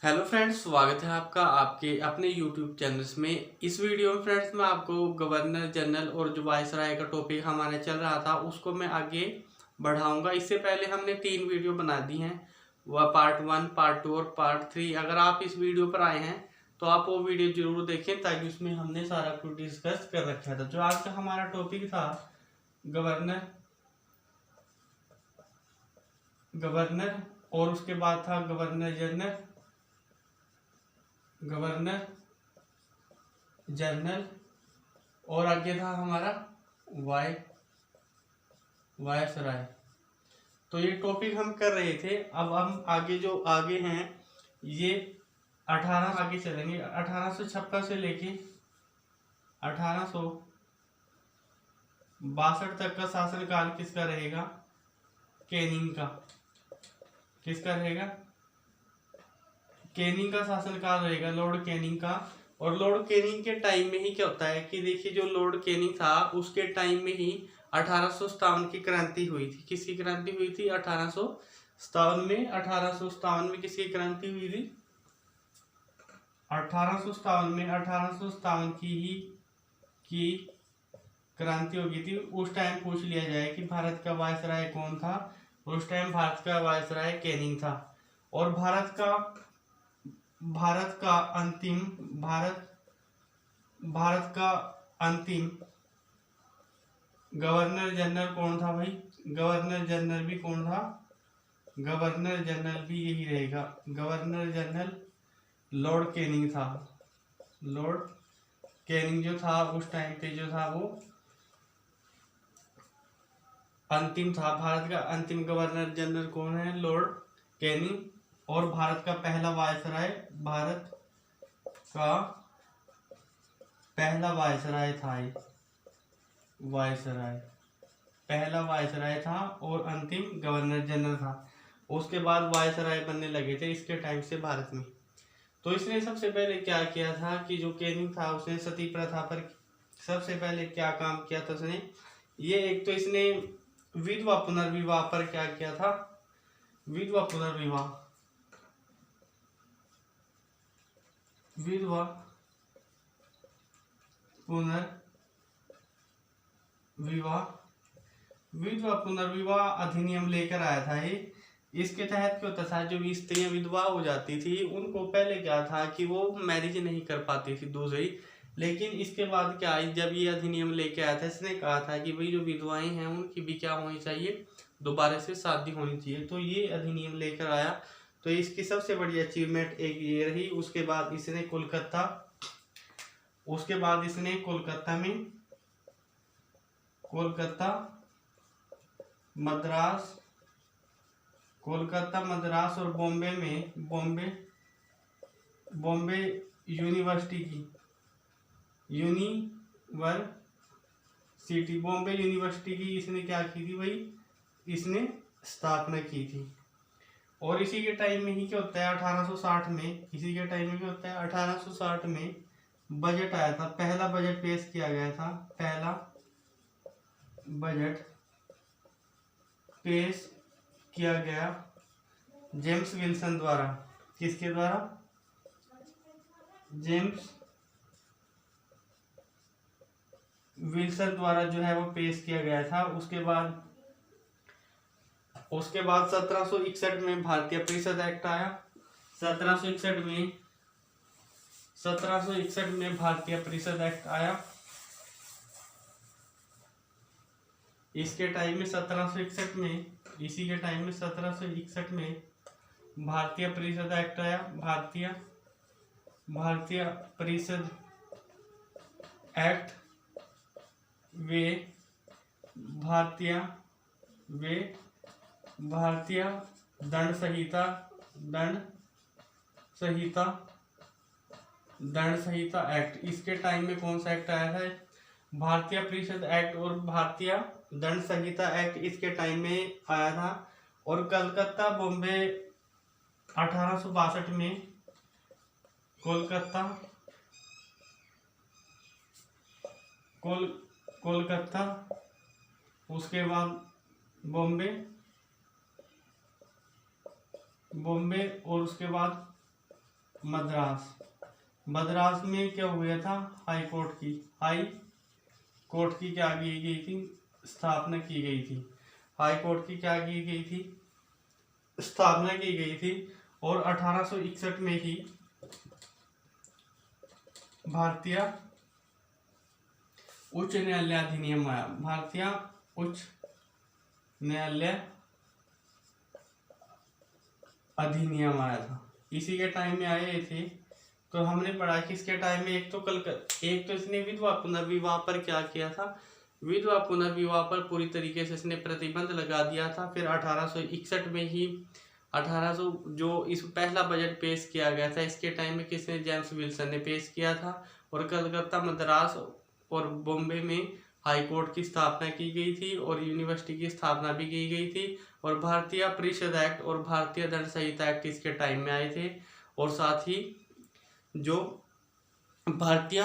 Hello friends, स्वागत है आपका आपके अपने यूट्यूब चैनल्स में। इस वीडियो में फ्रेंड्स मैं आपको गवर्नर जनरल और जो वायसराय का टॉपिक हमारा चल रहा था उसको मैं आगे बढ़ाऊंगा। इससे पहले हमने 3 वीडियो बना दी हैं, वह पार्ट 1, पार्ट 2 और पार्ट 3। अगर आप इस वीडियो पर आए हैं तो आप वो वीडियो जरूर देखें, ताकि उसमें हमने सारा कुछ डिस्कस कर रखा था। जो आज का हमारा टॉपिक था गवर्नर गवर्नर और उसके बाद था गवर्नर जनरल और आगे था हमारा वायसराय। तो ये टॉपिक हम कर रहे थे। अब हम आगे जो आगे हैं ये 18 आगे चलेंगे। 1856 से लेके 1862 तक का शासनकाल किसका रहेगा? कैनिंग का। किसका रहेगा? कैनिंग का शासनकाल रहेगा, लॉर्ड कैनिंग का। और लॉर्ड कैनिंग के टाइम में ही क्या होता है कि देखिए, जो लॉर्ड कैनिंग था उसके टाइम में ही 1857 की क्रांति हुई थी। किसकी क्रांति हुई थी? 1857 में। 1857 में किसकी क्रांति हुई थी? 1857 में। 1857 की क्रांति होगी थी। उस टाइम पूछ लिया जाए कि भारत का वायसराय कौन था? उस टाइम भारत का वायसराय कैनिंग था। और भारत का अंतिम गवर्नर जनरल कौन था भाई? गवर्नर जनरल भी कौन था? गवर्नर जनरल भी यही रहेगा। गवर्नर जनरल लॉर्ड कैनिंग था। लॉर्ड कैनिंग जो था उस टाइम पे जो था वो अंतिम था। भारत का अंतिम गवर्नर जनरल कौन है? Lord Canning. और भारत का पहला वायसराय था। पहला वायसराय था और अंतिम गवर्नर जनरल था। उसके बाद वायसराय बनने लगे थे इसके टाइम से भारत में। तो इसने सबसे पहले क्या किया था कि जो कैनिंग था उसने सती प्रथा पर सबसे पहले क्या काम किया था उसने? ये एक तो इसने विधवा पुनर्विवाह पर क्या किया था? विधवा पुनर्विवाह अधिनियम लेकर आया था ये। इसके तहत क्या होता था, जो स्त्रियां विधवा हो जाती थी उनको पहले क्या था कि वो मैरिज नहीं कर पाती थी दूसरी। लेकिन इसके बाद क्या, जब ये अधिनियम लेके आया था, इसने कहा था कि भाई जो विधवाएं हैं उनकी भी क्या होनी चाहिए? दोबारा से शादी होनी चाहिए। तो ये अधिनियम लेकर आया। तो इसकी सबसे बड़ी अचीवमेंट एक ये रही। उसके बाद इसने कोलकाता, मद्रास और बॉम्बे यूनिवर्सिटी की इसने क्या की थी भाई? इसने स्थापना की थी। और इसी के टाइम में ही क्या होता है 1860 में, 1860 में बजट आया था। पहला बजट पेश किया गया था। पहला बजट पेश किया गया जेम्स विल्सन द्वारा। किसके द्वारा? जेम्स विल्सन द्वारा जो है वो पेश किया गया था। उसके बाद 1761 में भारतीय परिषद एक्ट आया। 1761 में भारतीय परिषद एक्ट आया। इसके टाइम में 1761 में, इसी के टाइम में 1761 में भारतीय परिषद एक्ट आया। भारतीय परिषद एक्ट वे भारतीय दंड संहिता एक्ट। इसके टाइम में कौन सा एक्ट आया था? भारतीय परिषद एक्ट और भारतीय दंड संहिता एक्ट इसके टाइम में आया था। और कलकत्ता बॉम्बे 1862 में, कोलकाता उसके बाद बॉम्बे और उसके बाद मद्रास। मद्रास में क्या हुआ था, हाई कोर्ट की क्या की गई थी, स्थापना की गई थी। हाई कोर्ट की क्या की गई थी, स्थापना की गई थी। और 1861 में ही भारतीय उच्च न्यायालय अधिनियम आया। भारतीय उच्च न्यायालय अधिनियम आया था, इसी के टाइम में आए थे। तो हमने पढ़ा कि इसके टाइम में एक तो इसने विधवा पुनर्विवाह पर क्या किया था, विधवा पुनर्विवाह पर पूरी तरीके से इसने प्रतिबंध लगा दिया था। फिर 1861 में ही 1800 जो इस पहला बजट पेश किया गया था, इसके टाइम में किसने, जेम्स विल्सन ने पेश किया था। और कलकत्ता, मद्रास और बॉम्बे में हाई कोर्ट की स्थापना की गई थी और यूनिवर्सिटी की स्थापना भी की गई थी। और भारतीय परिषद एक्ट और भारतीय दंड संहिता एक्ट इसके टाइम में आए थे। और साथ ही जो भारतीय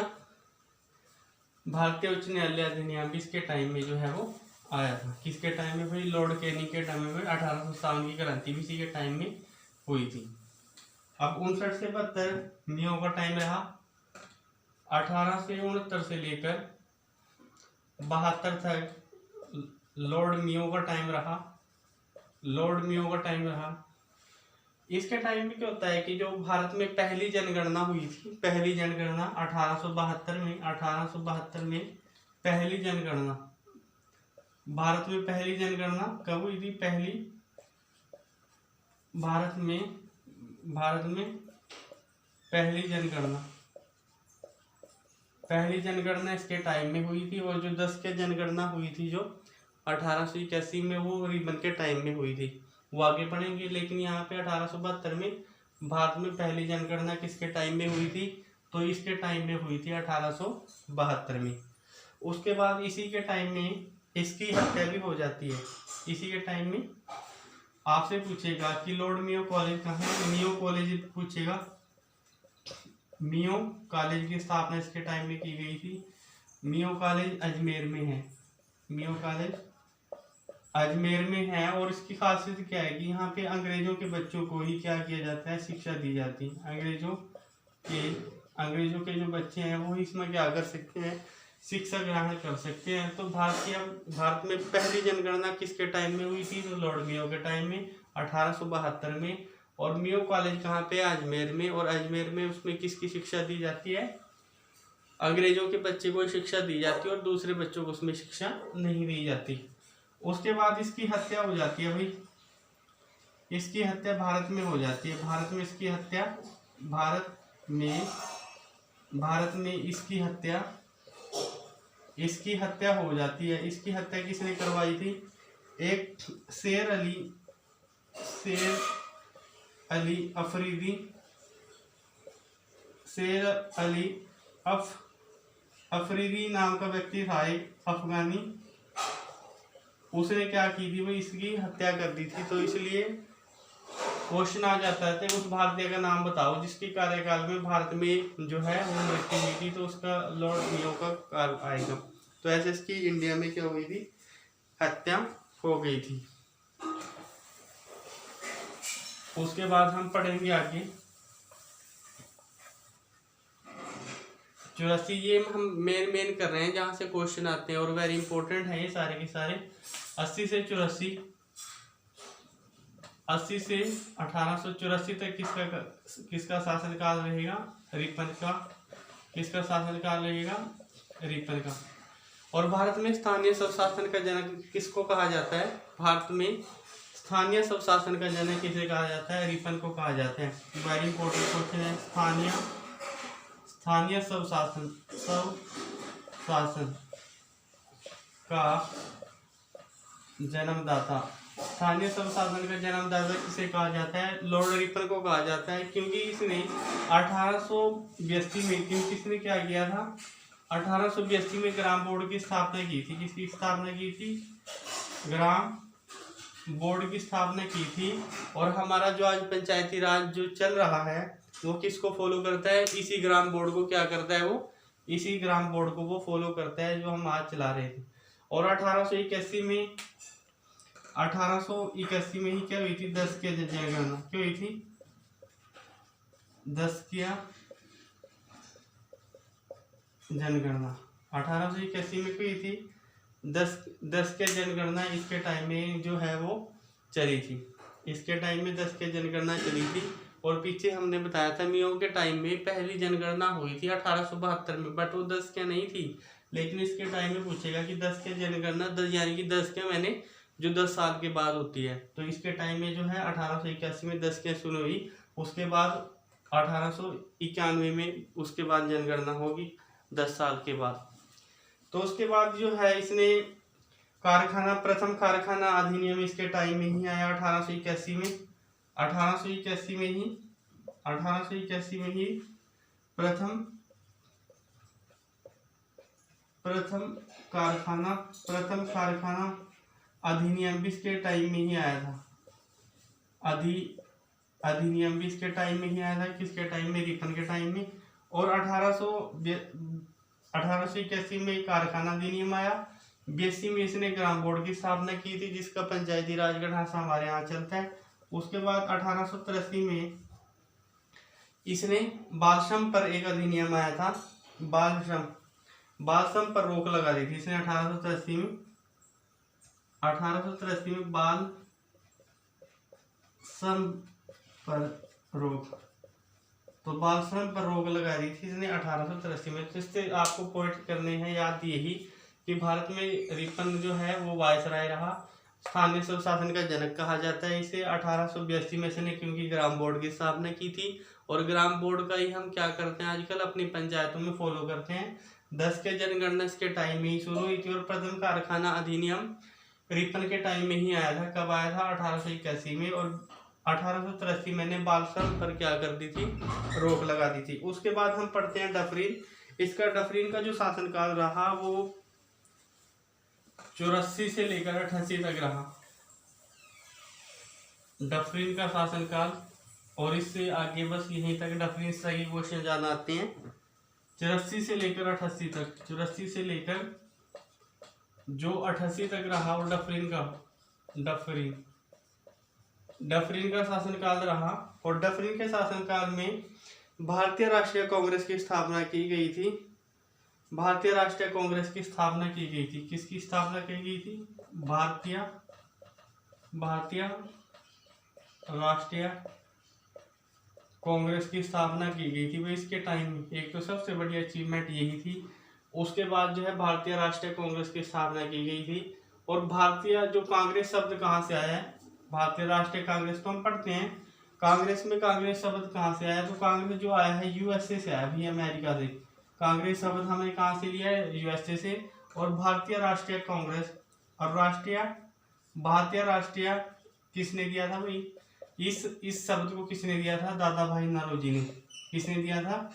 उच्च न्यायालय अधिनियम भी इसके टाइम में जो है वो आया था। किसके टाइम में भाई, लॉर्ड कैनिंग के टाइम में। 1857 की क्रांति भी इसी के टाइम में हुई थी। अब 59 से 72 मियो का टाइम रहा। 1869 से लेकर 72 तक लॉर्ड मियो का टाइम रहा। इसके टाइम में क्या होता है कि जो भारत में पहली जनगणना हुई थी, पहली जनगणना 1872 में पहली जनगणना, भारत में पहली जनगणना कब हुई थी, भारत में पहली जनगणना इसके टाइम में हुई थी। और जो 10 के जनगणना हुई थी जो 1881 में, वो रिबन के टाइम में हुई थी, वो आगे पढ़ेंगे। लेकिन यहाँ पे 1872 में भारत में पहली जनगणना किसके टाइम में हुई थी, तो इसके टाइम में हुई थी 1872 में। उसके बाद इसी के टाइम में इसकी हत्या भी हो जाती है। इसी के टाइम में आपसे पूछेगा कि लॉर्ड मियो कॉलेज कहाँ है, मियो कॉलेज पूछेगा। मियो कॉलेज की स्थापना इसके टाइम में की गई थी। मियो कॉलेज अजमेर में है, मियो कॉलेज अजमेर में है। और इसकी खासियत क्या है कि यहाँ पे अंग्रेजों के बच्चों को ही क्या किया जाता है, शिक्षा दी जाती है। अंग्रेजों के जो बच्चे हैं वो इसमें क्या कर सकते हैं, शिक्षा ग्रहण कर सकते हैं। तो भारत में पहली जनगणना किसके टाइम में हुई थी, तो लॉर्ड मियो के टाइम में 1872 में। और मियो कॉलेज कहाँ पे, अजमेर में। और अजमेर में उसमें किसकी शिक्षा दी जाती है, अंग्रेजों के बच्चे को शिक्षा दी जाती है और दूसरे बच्चों को उसमें शिक्षा नहीं दी जाती। उसके बाद इसकी हत्या हो जाती है भाई, इसकी हत्या भारत में हो जाती है। भारत में इसकी हत्या, भारत में इसकी हत्या हो जाती है। इसकी हत्या किसने करवाई थी, एक शेर अली अफरीदी नाम का व्यक्ति था, एक अफगानी। उसने क्या की थी, वो इसकी हत्या कर दी थी। तो इसलिए क्वेश्चन आ जाता है उस भारतीय का नाम बताओ जिसके कार्यकाल में भारत में जो है वो मृत्यु हुई थी, तो उसका लॉर्ड मियो का काल आएगा। तो ऐसे इसकी इंडिया में क्या हुई थी, हत्या हो गई थी। उसके बाद हम पढ़ेंगे आगे 84। ये हम मेन कर रहे हैं जहाँ से क्वेश्चन आते हैं और वेरी इंपॉर्टेंट है ये सारे के सारे। 80 से 1884 तक किसका शासनकाल रहेगा, रिपन का। किसका शासनकाल रहेगा, रिपन का। और भारत में स्थानीय स्वशासन का जनक किसको कहा जाता है, भारत में स्थानीय स्वशासन का जनक किसे कहा जाता है, रिपन को कहा जाता है। वेरी इंपॉर्टेंट क्वेश्चन है। स्थानीय स्वशासन का जन्मदाता, स्थानीय स्वशासन का जन्मदाता किसे कहा जाता है, लॉर्ड रिपन को कहा जाता है। क्योंकि इसने 1882 में किसने क्या किया था, 1882 में ग्राम बोर्ड की स्थापना की थी। किसकी स्थापना की थी, ग्राम बोर्ड की स्थापना की थी। और हमारा जो आज पंचायती राज जो चल रहा है वो किसको फॉलो करता है, इसी ग्राम बोर्ड को क्या करता है, वो इसी ग्राम बोर्ड को वो फॉलो करता है जो हम आज चला रहे थे। और 1881 में ही क्या हुई थी, 10 के जनगणना क्या हुई थी, दशकीय जनगणना 1881 में हुई थी। 10 के जनगणना इसके टाइम में जो है वो चली थी। इसके टाइम में 10 के जनगणना चली थी। और पीछे हमने बताया था मियों के टाइम में पहली जनगणना हुई थी 1872 में, बट वो 10 के नहीं थी। लेकिन इसके टाइम में पूछेगा कि 10 के जनगणना 10 यानी कि 10 के मैंने जो 10 साल के बाद होती है। तो इसके टाइम में जो है 1881 में 10 के शुरू हुई। उसके बाद 1891 में उसके बाद जनगणना होगी 10 साल के बाद। तो उसके बाद जो है इसने प्रथम कारखाना अधिनियम इसके टाइम में ही आया 1881 में। 1881 में ही प्रथम कारखाना अधिनियम भी इसके टाइम में ही आया था। अधिनियम भी इसके टाइम में ही आया था। किसके टाइम में? रिपन के टाइम में। और 1881 में कारखाना अधिनियम आया। 82 में इसने ग्राम बोर्ड की स्थापना की थी, जिसका पंचायती राज का ढांचा हमारे यहाँ चलता है। उसके बाद 1883 में इसने बाल श्रम पर एक अधिनियम आया था। बाल श्रम पर रोक लगा दी थी इसने 1883 में बाल श्रम पर रोक। तो बाल श्रम पर रोक लगा दी थी इसने 1883 में। तो इससे आपको पॉइंट करने हैं याद यही कि भारत में रिपन जो है वो वायसराय रहा। स्थानीय स्वशासन का जनक कहा जाता है इसे। 1882 में इसने क्योंकि ग्राम बोर्ड की स्थापना की थी। और ग्राम बोर्ड का ही हम क्या करते हैं आजकल अपनी पंचायतों में फॉलो करते हैं। 10 के जनगणना के टाइम में ही शुरू हुई थी। और प्रथम कारखाना अधिनियम रिपन के टाइम में ही आया था। कब आया था? 1881 में। और 1883 मैंने बाल श्रम पर क्या कर दी थी? रोक लगा दी थी। उसके बाद हम पढ़ते हैं डफरीन। इसका डफरीन का जो शासनकाल रहा वो 84 से लेकर 88 तक रहा, डफरीन का शासनकाल। और इससे आगे बस यहीं तक डफरीन से आगे क्वेश्चन ज्यादा आते हैं। 84 से लेकर 88 तक, 84 से लेकर जो 88 तक रहा वो डफरीन का शासनकाल रहा। और डफरीन के शासनकाल में भारतीय राष्ट्रीय कांग्रेस की स्थापना की गई थी। भारतीय राष्ट्रीय कांग्रेस की स्थापना की गई थी। किसकी स्थापना की गई थी? भारतीय राष्ट्रीय कांग्रेस की स्थापना की गई थी। वो इसके टाइम में एक तो सबसे बड़ी अचीवमेंट यही थी। उसके बाद जो है भारतीय राष्ट्रीय कांग्रेस की स्थापना की गई थी। और भारतीय जो कांग्रेस शब्द कहाँ से आया है? भारतीय राष्ट्रीय कांग्रेस को हम पढ़ते हैं। कांग्रेस में कांग्रेस शब्द कहाँ से आया? तो कांग्रेस जो आया है यूएसए से आया भी, अमेरिका से। कांग्रेस शब्द हमने कहाँ से लिया है? यूएसए से। और भारतीय राष्ट्रीय कांग्रेस और भारतीय राष्ट्रीय किसने दिया था भाई? इस शब्द को किसने दिया था? दादा भाई नौरोजी ने। किसने दिया था?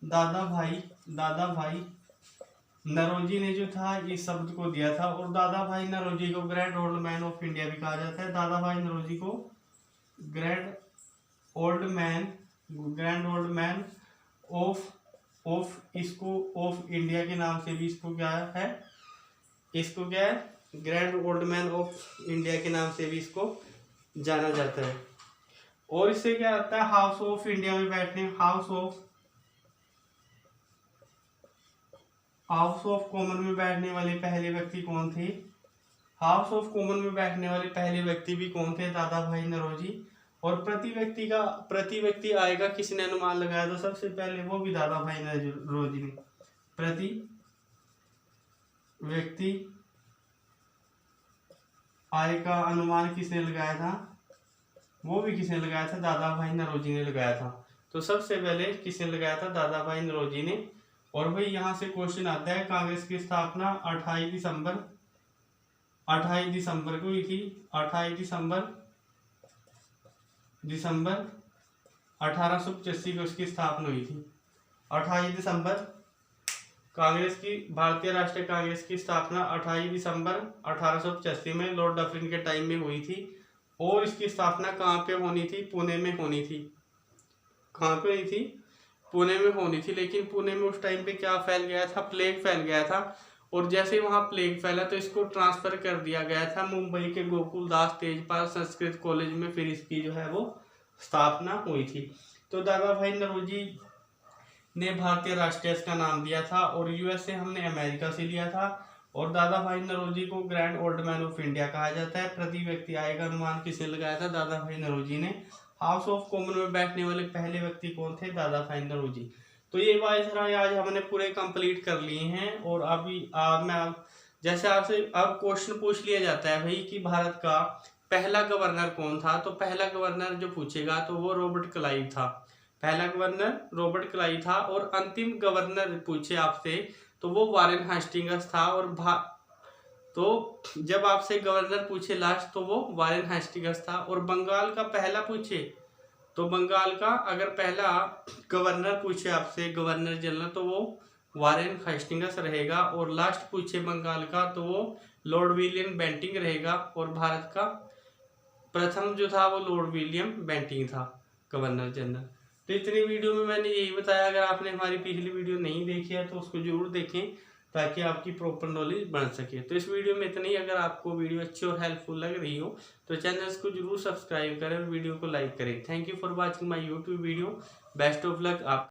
दादा भाई नौरोजी ने जो था इस शब्द को दिया था। और दादा भाई नौरोजी को grand old man of India भी कहा जाता है। दादा भाई नौरोजी को grand old man of India के नाम से भी इसको क्या है? Grand old man of India के नाम से भी इसको जाना जाता है। और इससे क्या आता है? हाउस ऑफ इंडिया में बैठने, हाउस ऑफ कॉमन में बैठने वाले पहले व्यक्ति कौन थे? हाउस ऑफ कॉमन में बैठने वाले पहले व्यक्ति भी कौन थे? दादा भाई नौरोजी। और प्रति व्यक्ति आएगा किसने अनुमान लगाया? तो सबसे पहले वो भी दादा भाई नौरोजी ने। प्रति व्यक्ति आय का अनुमान किसने लगाया था? वो भी किसने लगाया था? दादा भाई नौरोजी ने लगाया था। तो सबसे पहले किसने लगाया था? दादा भाई नौरोजी ने। और भाई यहाँ से क्वेश्चन आता है, कांग्रेस की स्थापना 28 दिसंबर को हुई थी। 28 दिसंबर 1885 को इसकी स्थापना हुई थी। 28 दिसंबर भारतीय राष्ट्रीय कांग्रेस की स्थापना 28 दिसंबर 1885 में लॉर्ड डफरिन के टाइम में हुई थी। और इसकी स्थापना कहाँ पे होनी थी? पुणे में होनी थी। कहाँ पे हुई थी? पुणे में होनी थी। लेकिन पुणे में उस टाइम पे क्या फैल गया था? प्लेग फैल गया था। और जैसे वहाँ प्लेग फैला तो इसको ट्रांसफर कर दिया गया था मुंबई के गोकुलदास तेजपाल संस्कृत कॉलेज में। फिर इसकी जो है वो स्थापना हुई थी। तो दादा भाई नौरोजी ने भारतीय राष्ट्रीय का नाम दिया था, और यूएसए हमने अमेरिका से लिया था। और दादा भाई नौरोजी को grand old man of India कहा जाता है। प्रति व्यक्ति आय का अनुमान किसने लगाया था? दादा भाई नौरोजी ने। हाउस ऑफ कॉमन में बैठने वाले पहले व्यक्ति कौन थे? दादा भाई नौरोजी। तो ये वायसराय आज हमने पूरे कंप्लीट कर लिए हैं। और अभी मैं जैसे आपसे अब क्वेश्चन पूछ लिया जाता है भाई कि भारत का पहला गवर्नर कौन था, तो पहला गवर्नर जो पूछेगा तो वो रॉबर्ट क्लाइव था। पहला गवर्नर रॉबर्ट क्लाइव था। और अंतिम गवर्नर पूछे आपसे तो वो वारेन हेस्टिंग्स था। और तो जब आपसे गवर्नर पूछे लास्ट तो वो वारेन हेस्टिंग्स था। और बंगाल का पहला पूछे तो बंगाल का अगर पहला गवर्नर पूछे आपसे गवर्नर जनरल तो वो वारेन हेस्टिंग्स रहेगा। और लास्ट पूछे बंगाल का तो वो लॉर्ड विलियम बेंटिंग रहेगा। और भारत का प्रथम जो था वो लॉर्ड विलियम बेंटिंग था गवर्नर जनरल। तो इतनी वीडियो में मैंने यही बताया। अगर आपने हमारी पिछली वीडियो नहीं देखी है तो उसको जरूर देखें ताकि आपकी प्रॉपर नॉलेज बन सके। तो इस वीडियो में इतना ही। अगर आपको वीडियो अच्छी और हेल्पफुल लग रही हो तो चैनल को जरूर सब्सक्राइब करें और वीडियो को लाइक करें। Thank you for watching my YouTube video. Best of luck आप